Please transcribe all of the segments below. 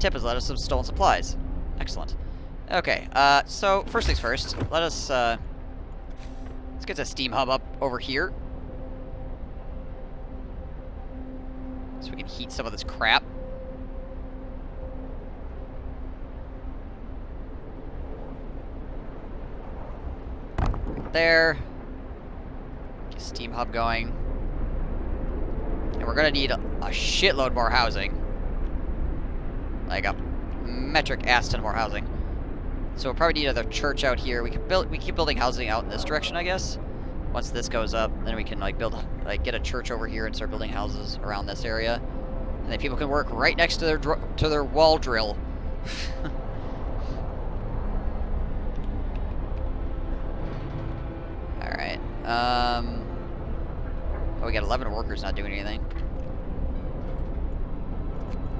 tip has led us some stolen supplies. Excellent. Okay, so first things first, let's get the steam hub up over here. So we can heat some of this crap. Right there. Get a steam hub going. And we're gonna need a shitload more housing. Like a metric ass ton more housing. So we'll probably need another church out here. We keep building housing out in this direction, I guess. Once this goes up, then we can like get a church over here and start building houses around this area, and then people can work right next to their wall drill. All right. Oh, we got 11 workers not doing anything.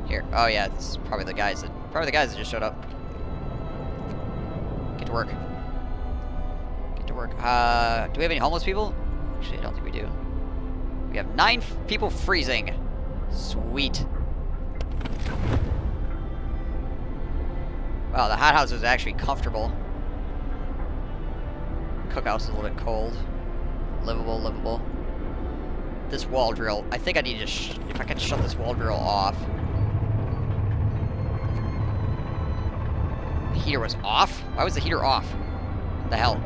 Here. Oh yeah, it's probably the guys that just showed up. Get to work. Get to work. Do we have any homeless people? Actually, I don't think we do. We have 9 people freezing. Sweet. Wow, the hothouse is actually comfortable. Cookhouse is a little bit cold. Livable, livable. This wall drill. I think I need to if I can shut this wall drill off. The heater was off? Why was the heater off? What the hell?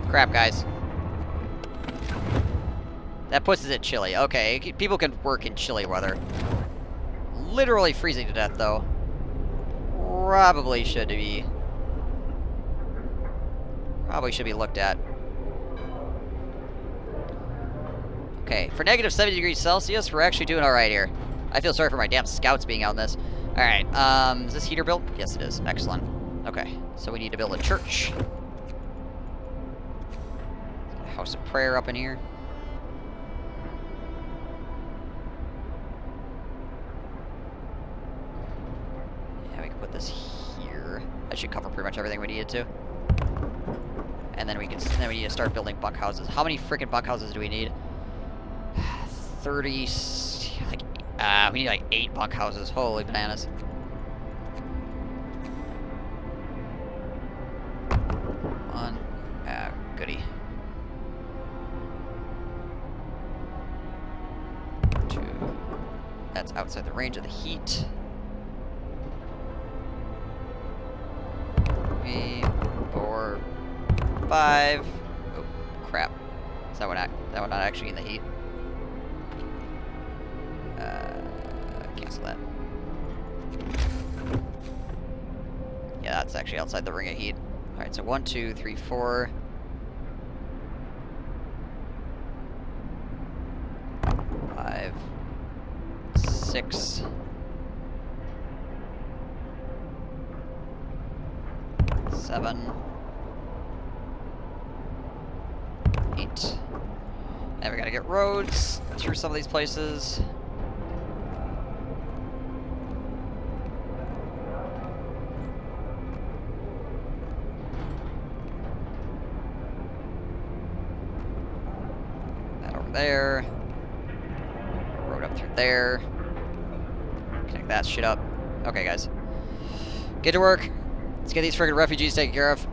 Crap, guys. That puts us at chilly. Okay, people can work in chilly weather. Literally freezing to death, though. Probably should be looked at. Okay, for negative 70 degrees Celsius, we're actually doing alright here. I feel sorry for my damn scouts being out in this. Alright, is this heater built? Yes, it is. Excellent. Okay, so we need to build a church. A house of prayer up in here. Yeah, we can put this here. That should cover pretty much everything we needed to. And then we need to start building bunkhouses. How many freaking bunkhouses do we need? 30, like, we need like 8 bunkhouses. Holy bananas. One, goody. 2, that's outside the range of the heat. 3, 4, 5. Oh, crap. Is that one not actually in the heat? Cancel that. Yeah, that's actually outside the ring of heat. Alright, so 1, 2, 3, 4. 5, 6. 7. 8. And we gotta get roads through some of these places. That over there. Road up through there. Connect that shit up. Okay, guys. Get to work. Let's get these friggin' refugees taken care of.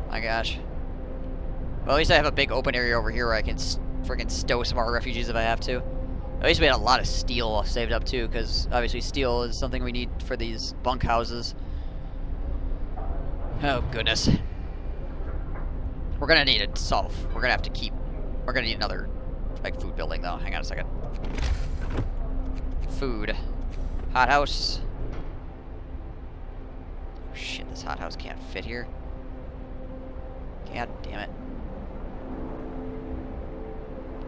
My gosh. Well, at least I have a big open area over here where I can friggin' stow some more refugees if I have to. At least we had a lot of steel saved up too, because obviously steel is something we need for these bunkhouses. Oh goodness. We're gonna need to solve. We're gonna need another like food building though. Hang on a second. Food. Hothouse. Oh shit, this hothouse can't fit here. God damn it.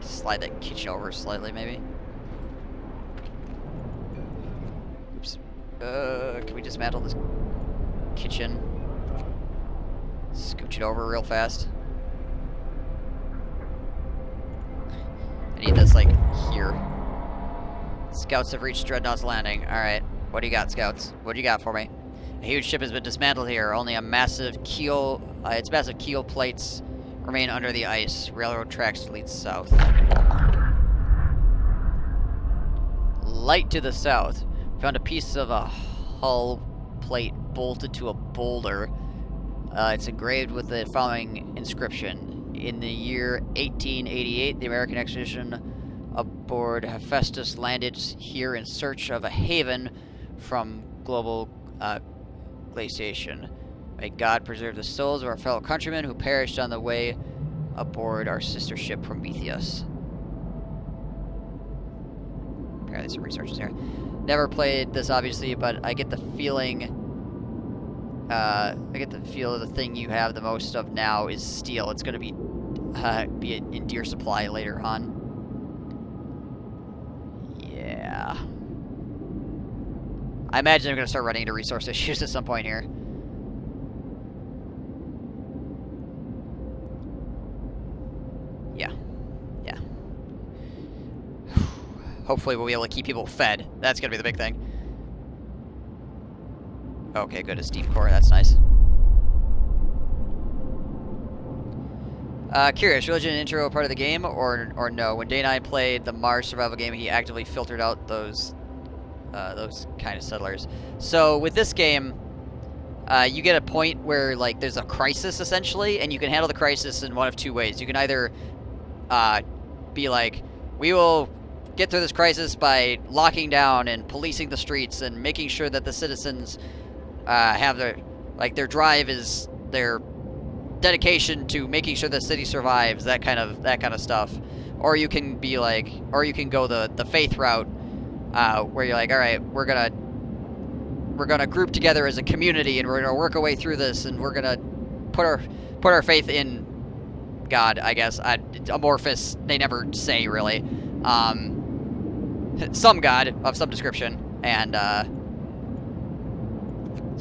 Slide that kitchen over slightly, maybe. Oops. Can we dismantle this kitchen? Scooch it over real fast. I need this, like, here. Scouts have reached Dreadnought's Landing. Alright. What do you got, Scouts? What do you got for me? A huge ship has been dismantled here. Only a massive keel... its massive keel plates Remain under the ice. Railroad tracks lead south. Light to the south. Found a piece of a hull plate bolted to a boulder. It's engraved with the following inscription. In the year 1888, the American expedition aboard Hephaestus landed here in search of a haven from global glaciation. May God preserve the souls of our fellow countrymen who perished on the way aboard our sister ship Prometheus. Apparently some researchers here. Never played this, obviously, but I get the feeling... the thing you have the most of now is steel. It's going to be in dear supply later on. Yeah. I imagine I'm going to start running into resource issues at some point here. Yeah. Hopefully we'll be able to keep people fed. That's going to be the big thing. Okay, good. A steam core. That's nice. Curious, religion intro part of the game, or no? When Day9 played the Mars survival game, he actively filtered out those kind of settlers. So with this game, you get a point where like there's a crisis essentially, and you can handle the crisis in one of two ways. You can either be like, we will get through this crisis by locking down and policing the streets and making sure that the citizens have their drive is their dedication to making sure the city survives, that kind of stuff. Or you can be like, or you can go the faith route, where you're like, all right, we're gonna group together as a community and we're gonna work our way through this, and we're gonna put our faith in God, I guess. Amorphous, they never say really. Some god of some description, and let's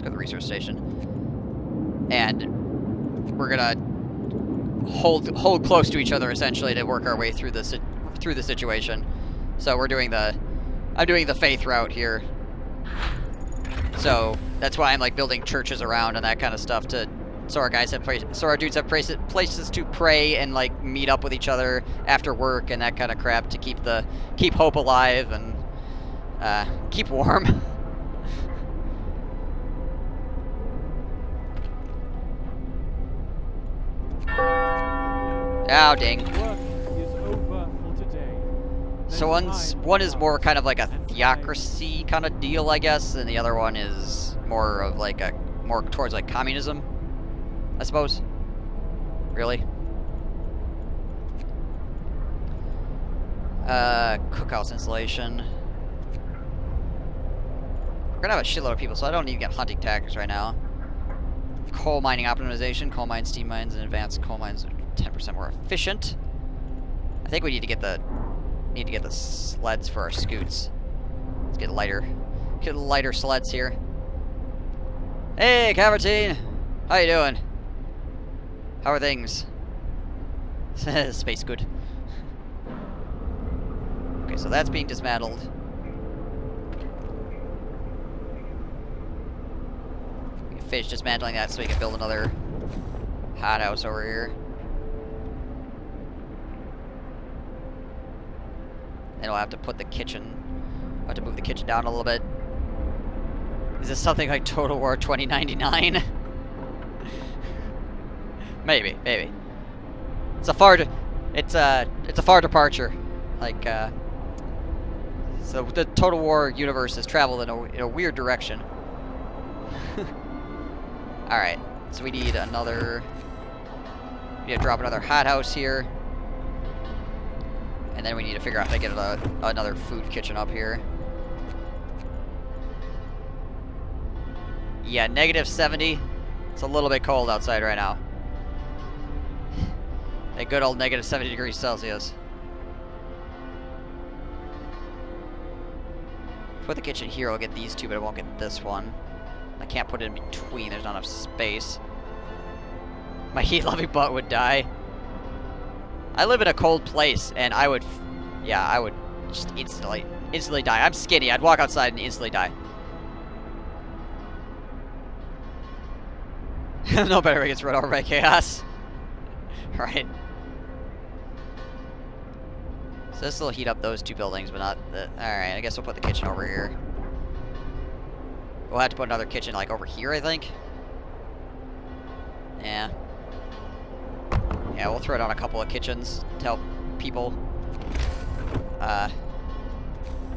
go to the research station. And we're gonna hold close to each other essentially to work our way through the situation. So I'm doing the faith route here. So that's why I'm like building churches around and that kind of stuff so our dudes have places to pray and like meet up with each other after work and that kind of crap to keep hope alive and keep warm. Oh, dang. So one is more kind of like a theocracy kind of deal, I guess, and the other one is more of like more towards like communism, I suppose. Really? Cookhouse installation. We're gonna have a shitload of people, so I don't need to get hunting tactics right now. Coal mining optimization. Coal mines, steam mines, and advanced coal mines are 10% more efficient. I think we need to get the sleds for our scoots. Let's get lighter sleds here. Hey, Cavertine! How you doing? How are things? Space good. Okay, so that's being dismantled. We can finish dismantling that so we can build another hothouse over here. And we'll have to put the kitchen... I'll have to move the kitchen down a little bit. Is this something like Total War 2099? Maybe. It's a far departure. Like, so the Total War universe has traveled in a weird direction. Alright, so we need another... We need to drop another hothouse here. And then we need to figure out how to get another food kitchen up here. Yeah, -70. It's a little bit cold outside right now. A good old -70 degrees Celsius. Put the kitchen here, I'll get these two, but I won't get this one. I can't put it in between, there's not enough space. My heat-loving butt would die. I live in a cold place, and I would just instantly die. I'm skinny, I'd walk outside and instantly die. No better way gets run over by chaos. Right. So this will heat up those two buildings, but not the... Alright, I guess we'll put the kitchen over here. We'll have to put another kitchen, like, over here, I think. Yeah. Yeah, we'll throw down a couple of kitchens to help people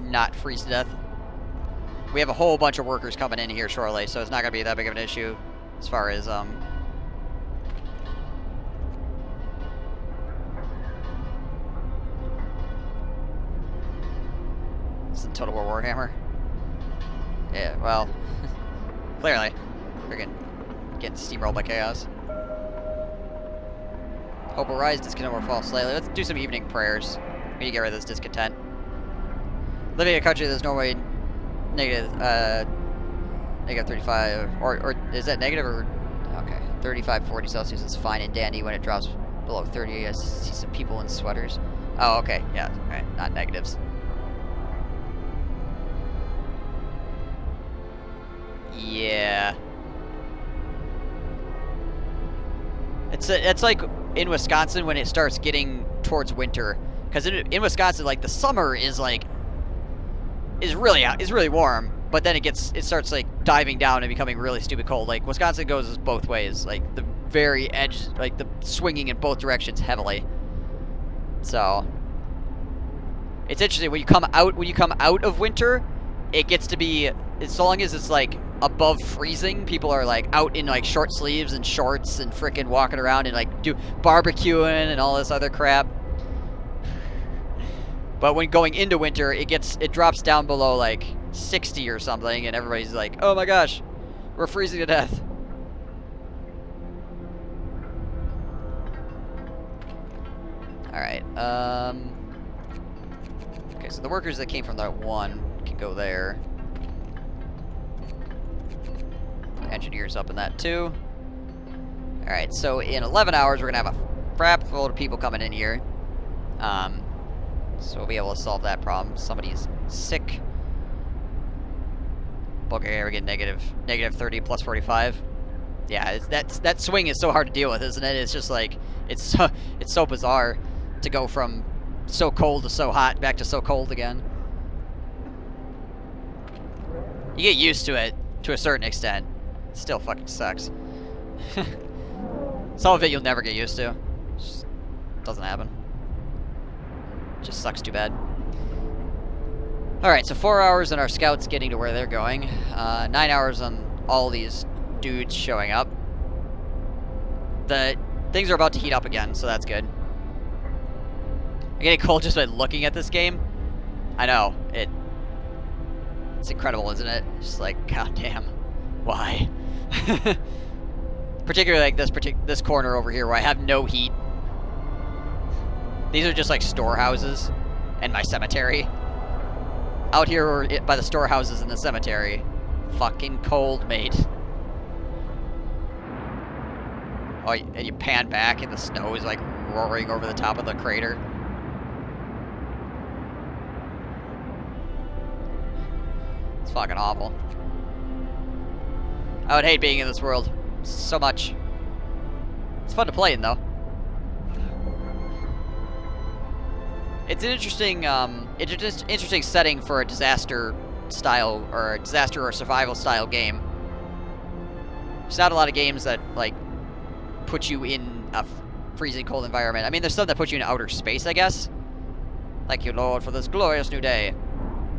not freeze to death. We have a whole bunch of workers coming in here shortly, so it's not going to be that big of an issue as far as... It's the Total War Warhammer. Yeah, well, clearly. We're getting steamrolled by chaos. Hope will rise, discontent will fall slightly. Let's do some evening prayers. We need to get rid of this discontent. Living in a country that's normally negative 35, or is that negative or... Okay, 35, 40 Celsius is fine and dandy. When it drops below 30, I see some people in sweaters. Oh, okay, yeah, alright, not negatives. Yeah. It's like in Wisconsin when it starts getting towards winter, because in Wisconsin, like, the summer is really warm, but then it starts like diving down and becoming really stupid cold. Like, Wisconsin goes both ways, like the very edge, like the swinging in both directions heavily. So it's interesting when you come out of winter, it gets to be, as long as it's like above freezing, people are like out in like short sleeves and shorts and frickin' walking around and like do barbecuing and all this other crap. But when going into winter, it drops down below like 60 or something, and everybody's like, "Oh my gosh, we're freezing to death." All right. Okay, so the workers that came from that one can go there. Engineers up in that too. All right, so in 11 hours, we're gonna have a crap load of people coming in here. So we'll be able to solve that problem. Somebody's sick. Bulgaria, we're getting negative 30 plus 45. Yeah, that swing is so hard to deal with, isn't it? It's just like, it's so bizarre to go from so cold to so hot back to so cold again. You get used to it to a certain extent. It still fucking sucks. Some of it you'll never get used to. Just doesn't happen. Just sucks too bad. Alright, so 4 hours on our scouts getting to where they're going. 9 hours on all these dudes showing up. The things are about to heat up again, so that's good. I'm getting cold just by looking at this game. I know, it's incredible, isn't it? Just like, goddamn, why? Particularly like this corner over here where I have no heat. These are just like storehouses and my cemetery. Out here by the storehouses and the cemetery. Fucking cold, mate. Oh, and you pan back and the snow is like roaring over the top of the crater. It's fucking awful. I would hate being in this world so much. It's fun to play in, though. It's an interesting setting for a disaster style or a disaster or survival style game. There's not a lot of games that like put you in a freezing cold environment. I mean, there's some that put you in outer space, I guess. Thank you, Lord, for this glorious new day.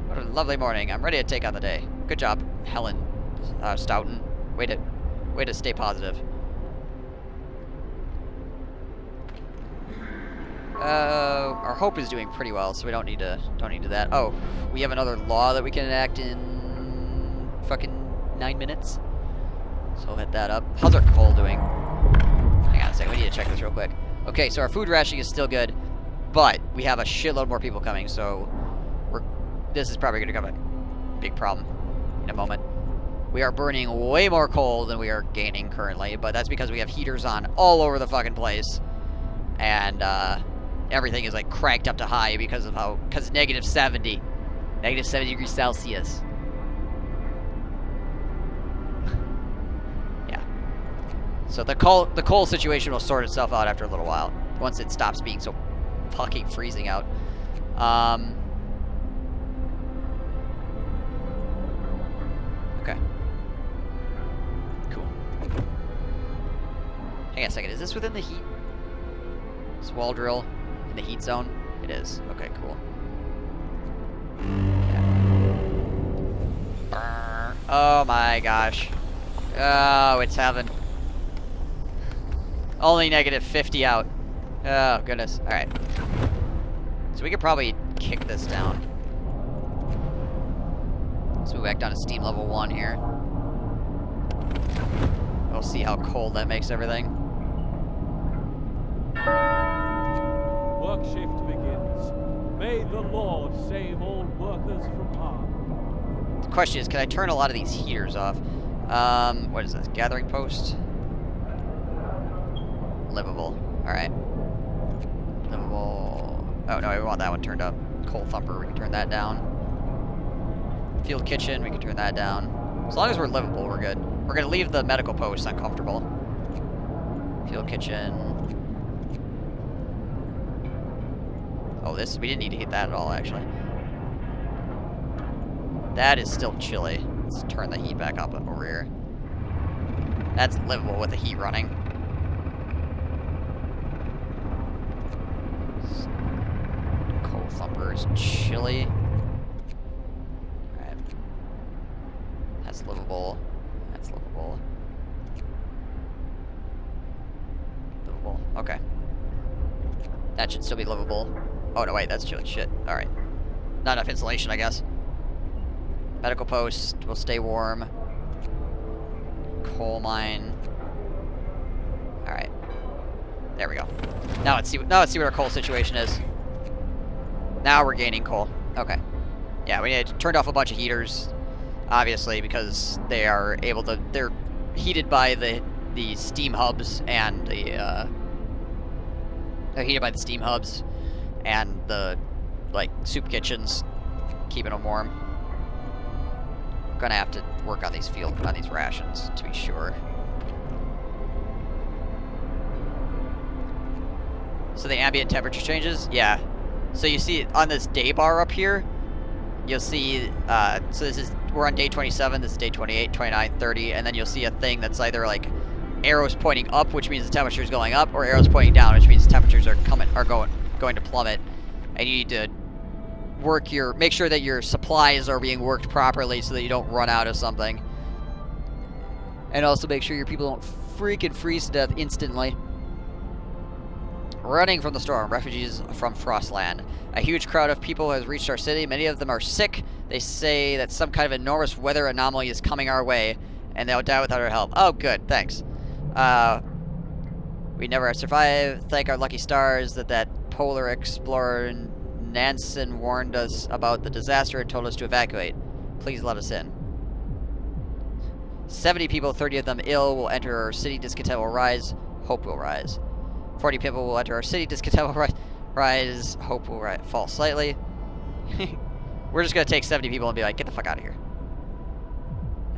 What a lovely morning. I'm ready to take on the day. Good job, Helen Stoughton. Way to stay positive. Our hope is doing pretty well, so we don't need to do that. Oh, we have another law that we can enact in fucking 9 minutes. So we'll hit that up. How's our coal doing? Hang on a second, we need to check this real quick. Okay, so our food rationing is still good, but we have a shitload more people coming, so this is probably going to become a big problem in a moment. We are burning way more coal than we are gaining currently, but that's because we have heaters on all over the fucking place. And, everything is like cranked up to high because it's negative 70. Negative 70 degrees Celsius. So the coal situation will sort itself out after a little while, once it stops being so fucking freezing out. Okay. Cool. Hang on a second, is this within the heat? This wall drill in the heat zone? It is. Okay, cool. Yeah. Oh my gosh. Oh, it's heaven. Only negative 50 out. Oh, goodness. Alright. So we could probably kick this down. Let's move back down to steam level 1 here. We'll see how cold that makes everything. Work shift begins. May the Lord save all workers from harm. The question is, can I turn a lot of these heaters off? What is this? Gathering post? Livable. Alright. Livable. Oh no, we want that one turned up. Coal thumper, we can turn that down. Field kitchen, we can turn that down. As long as we're livable, we're good. We're gonna leave the medical post uncomfortable. Field kitchen. Oh, this, we didn't need to hit that at all, actually. That is still chilly. Let's turn the heat back up over here. That's livable with the heat running. Coal thumper is chilly. Alright. That's livable. That's livable. Livable. Okay. That should still be livable. Oh no, wait, that's chilly shit. Alright. Not enough insulation, I guess. Medical post will stay warm. Coal mine. Alright. There we go. Now let's see what our coal situation is. Now we're gaining coal. Okay. Yeah, we turned off a bunch of heaters, obviously, because they are able to, they're heated by the steam hubs and they're heated by the steam hubs and the, like, soup kitchens, keeping them warm. Gonna have to work on these rations to be sure. So the ambient temperature changes? Yeah. So you see on this day bar up here, you'll see, so we're on day 27, this is day 28, 29, 30, and then you'll see a thing that's either like arrows pointing up, which means the temperature is going up, or arrows pointing down, which means the temperatures are going to plummet, and you need to make sure that your supplies are being worked properly so that you don't run out of something. And also make sure your people don't freaking freeze to death instantly. Running from the storm, refugees from Frostland. A huge crowd of people has reached our city. Many of them are sick. They say that some kind of enormous weather anomaly is coming our way, and they'll die without our help. Oh, good, thanks. We never survived. Thank our lucky stars that polar explorer Nansen warned us about the disaster and told us to evacuate. Please let us in. 70 people, 30 of them ill, will enter our city. Discontent will rise. Hope will rise. 40 people will enter our city. Discontent will rise. Hope will fall slightly. We're just going to take 70 people and be like, get the fuck out of here.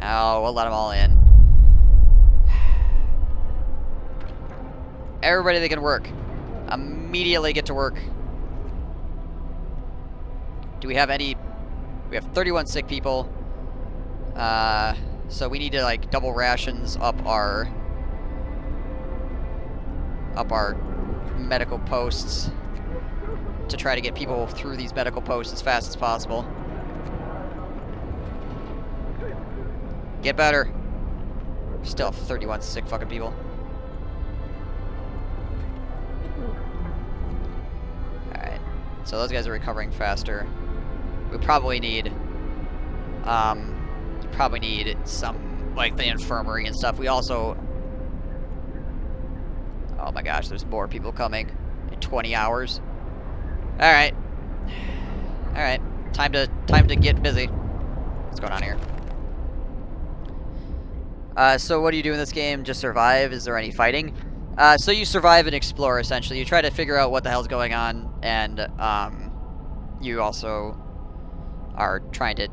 Oh, we'll let them all in. Everybody that can work, immediately get to work. Do we have any? We have 31 sick people. So we need to like double rations up our medical posts to try to get people through these medical posts as fast as possible. Get better. Still 31 sick fucking people. Alright. So those guys are recovering faster. We probably need some, like, the infirmary and stuff. We also... Oh my gosh, there's more people coming in 20 hours. Alright. Alright. Time to get busy. What's going on here? So what do you do in this game? Just survive? Is there any fighting? So you survive and explore, essentially. You try to figure out what the hell's going on, and you also are trying to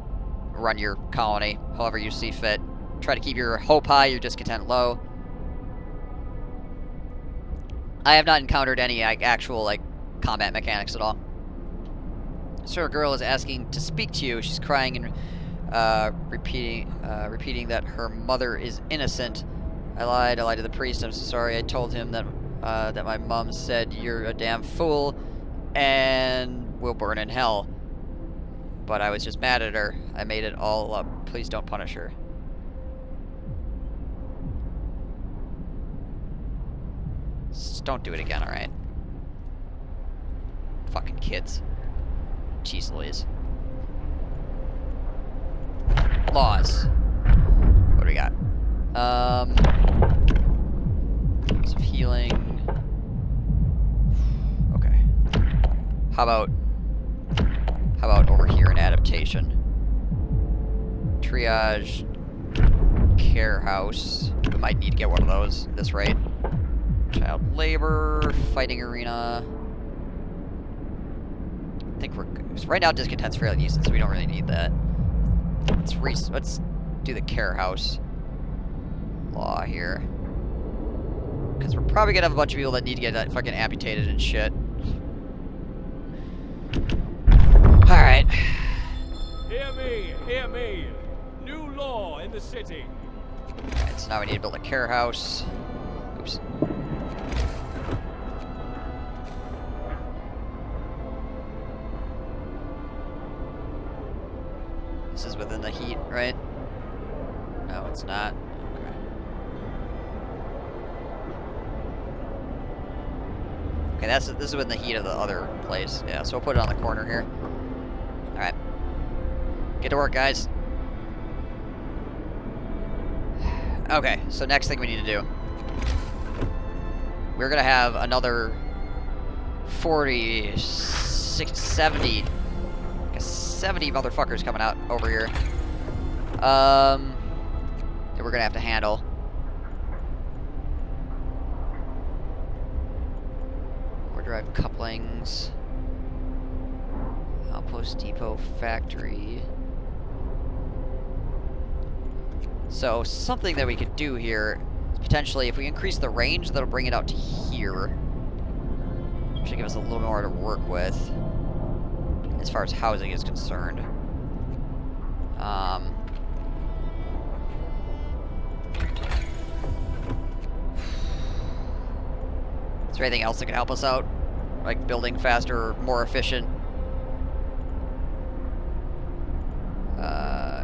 run your colony however you see fit. Try to keep your hope high, your discontent low. I have not encountered any actual like combat mechanics at all. Sir, a girl is asking to speak to you. She's crying and repeating that her mother is innocent. I lied to the priest. I'm so sorry. I told him that that my mom said you're a damn fool and will burn in hell. But I was just mad at her. I made it all up. Please don't punish her. Just don't do it again, alright? Fucking kids. Jeez Louise. Laws. What do we got? Some healing. Okay. How about over here in adaptation? Triage. Care house. We might need to get one of those at this rate. Child labor. Fighting arena. I think we're good. So right now discontent's fairly decent, so we don't really need that. Let's do the care house law here. Because we're probably gonna have a bunch of people that need to get fucking amputated and shit. Alright. Hear me. New law in the city. Alright, so now we need to build a care house. Oops. This is within the heat, right? No, it's not. Okay. Okay, this is within the heat of the other place. Yeah, so we'll put it on the corner here. Alright. Get to work, guys. Okay, so next thing we need to do. We're gonna have another 40, 60, 70... 70 motherfuckers coming out over here. That we're gonna have to handle. Overdrive couplings. Outpost depot factory. So something that we could do here is potentially if we increase the range, that'll bring it out to here. Should give us a little more to work with. As far as housing is concerned. Is there anything else that can help us out? Like building faster or more efficient?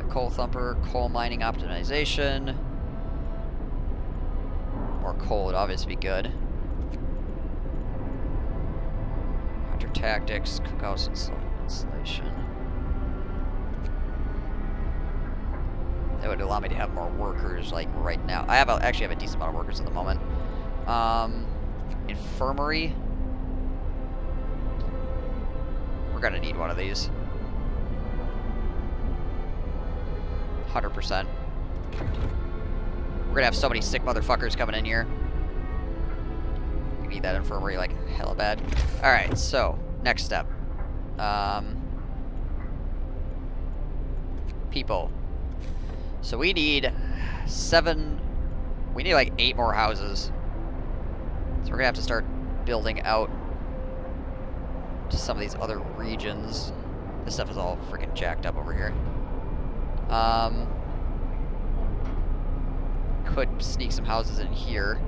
Coal thumper, coal mining optimization. More coal would obviously be good. Hunter tactics, cookhouse installation. That would allow me to have more workers, like right now. I actually have a decent amount of workers at the moment. Infirmary. We're gonna need one of these. 100%. We're gonna have so many sick motherfuckers coming in here. We need that infirmary like hella bad. Alright, so, next step. People. So we need like 8 more houses. So we're gonna have to start building out to some of these other regions. This stuff is all freaking jacked up over here. Could sneak some houses in here.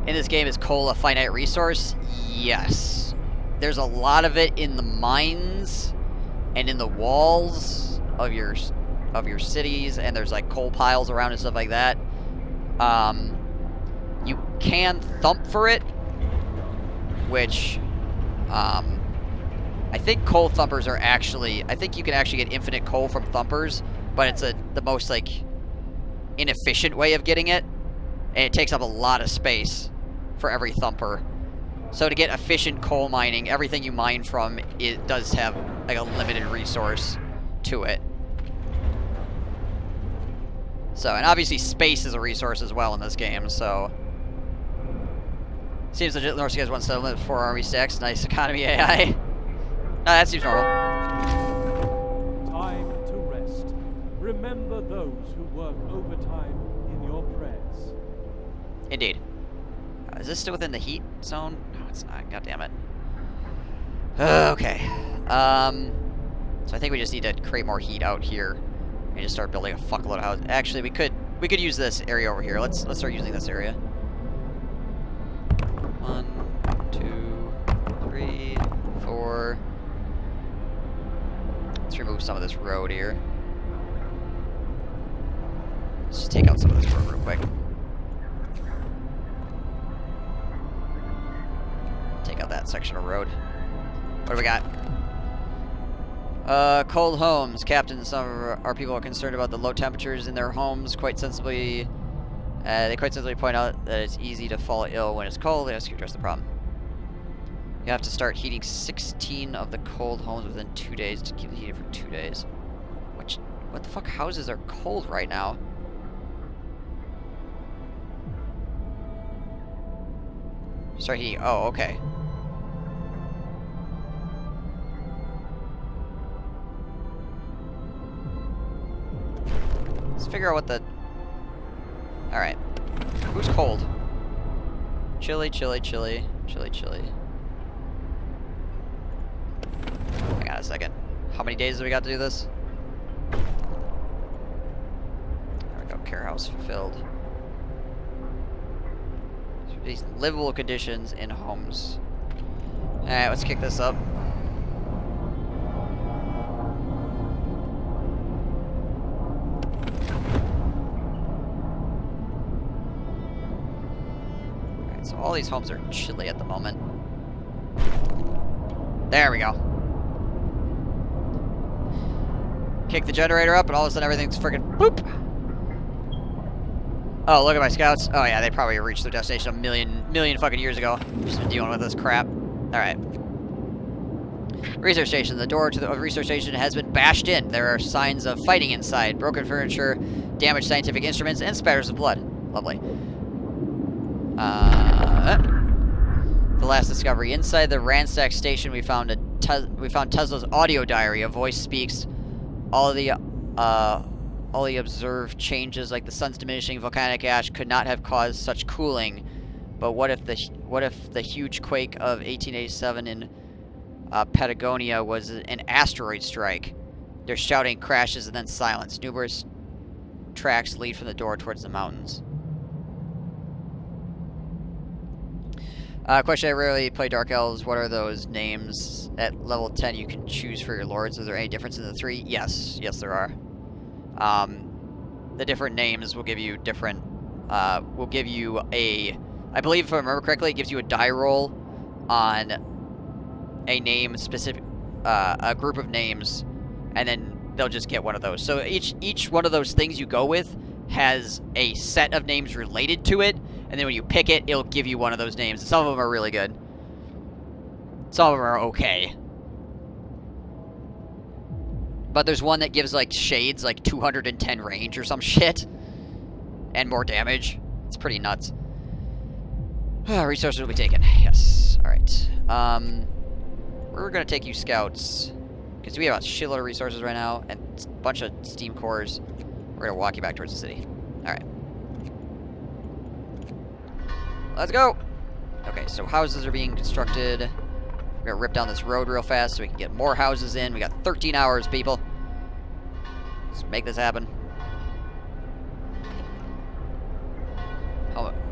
In this game, is coal a finite resource? Yes. There's a lot of it in the mines and in the walls of your cities, and there's like coal piles around and stuff like that. You can thump for it, which I think coal thumpers are actually, I think you can actually get infinite coal from thumpers, but it's the most like inefficient way of getting it, and it takes up a lot of space for every thumper. So to get efficient coal mining, everything you mine from, it does have like a limited resource to it. So, and obviously space is a resource as well in this game, so. Seems legit. North guys 1 settlement, 4 army stacks, nice economy AI. No, that seems normal. Time to rest. Remember those who work overtime in your prayers. Indeed. Is this still within the heat zone? No, it's not. God damn it. Okay. So I think we just need to create more heat out here and just start building a fuckload of houses. Actually, we could use this area over here. Let's start using this area. 1, 2, 3, 4. Let's remove some of this road here. Let's just take out some of this road real quick. Take out that section of road. What do we got? Cold homes. Captain, some of our people are concerned about the low temperatures in their homes. Quite sensibly, they quite sensibly point out that it's easy to fall ill when it's cold. They ask you to address the problem. You have to start heating 16 of the cold homes within 2 days to keep it heated for 2 days. What the fuck houses are cold right now? Start heating. Oh, okay. Let's figure out what the... Alright. Who's cold? Chilly, chilly, chilly. Chilly, chilly. Hang on a second. How many days do we got to do this? There we go. Care house fulfilled. These livable conditions in homes. Alright, let's kick this up. Alright, so all these homes are chilly at the moment. There we go. Kick the generator up and all of a sudden everything's friggin' boop! Oh, look at my scouts. Oh yeah, they probably reached their destination a million fucking years ago. Just been dealing with this crap. Alright. Research station. The door to the research station has been bashed in. There are signs of fighting inside. Broken furniture, damaged scientific instruments, and spatters of blood. Lovely. The last discovery. Inside the ransacked station, we found Tesla's audio diary. A voice speaks. All the observed changes, like the sun's diminishing volcanic ash, could not have caused such cooling. But what if the huge quake of 1887 in Patagonia was an asteroid strike? There's shouting, crashes, and then silence. Numerous tracks lead from the door towards the mountains. Question: I rarely play Dark Elves. What are those names? At level 10, you can choose for your lords. Is there any difference in the three? Yes, there are. The different names will give you different. Will give you a. I believe, if I remember correctly, it gives you a die roll on a name specific, a group of names, and then they'll just get one of those. So each one of those things you go with has a set of names related to it, and then when you pick it, it'll give you one of those names. Some of them are really good. Some of them are okay. But there's one that gives, like, shades, like, 210 range or some shit. And more damage. It's pretty nuts. Resources will be taken. Yes. Alright. We're gonna take you scouts. Because we have a shitload of resources right now, and a bunch of steam cores. We're gonna walk you back towards the city. Alright. Let's go! Okay, so houses are being constructed. We're gonna rip down this road real fast so we can get more houses in. We got 13 hours, people. Let's make this happen.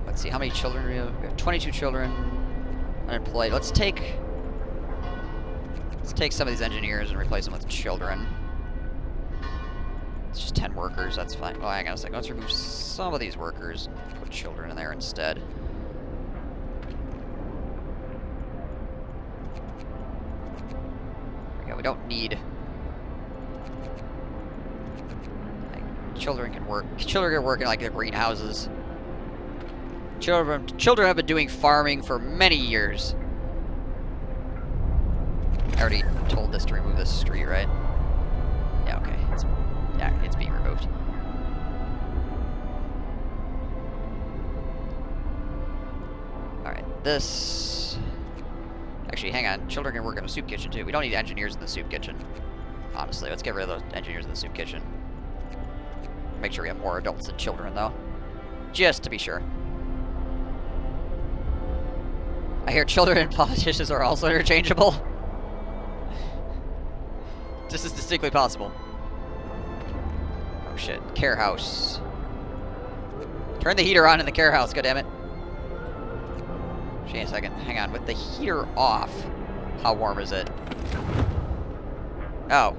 Let's see, how many children do we have? We have 22 children unemployed. Let's take some of these engineers and replace them with children. It's just 10 workers, that's fine. Oh, hang on a second. Let's remove some of these workers and put children in there instead. We don't need... Like, children can work. Children can work in, like, the greenhouses. Children have been doing farming for many years. I already told this to remove this street, right? Yeah, okay. It's being removed. Alright, this... Actually, hang on. Children can work in the soup kitchen, too. We don't need engineers in the soup kitchen. Honestly, let's get rid of those engineers in the soup kitchen. Make sure we have more adults than children, though. Just to be sure. I hear children and politicians are also interchangeable. This is distinctly possible. Oh shit, care house. Turn the heater on in the care house, goddammit. Wait a second, hang on. With the heater off, how warm is it? Oh.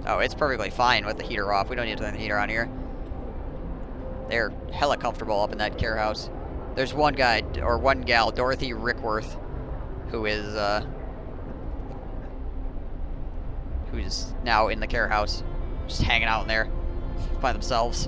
Oh, it's perfectly fine with the heater off. We don't need to turn the heater on here. They're hella comfortable up in that care house. There's one guy, or one gal, Dorothy Rickworth, who's now in the care house, just hanging out in there by themselves.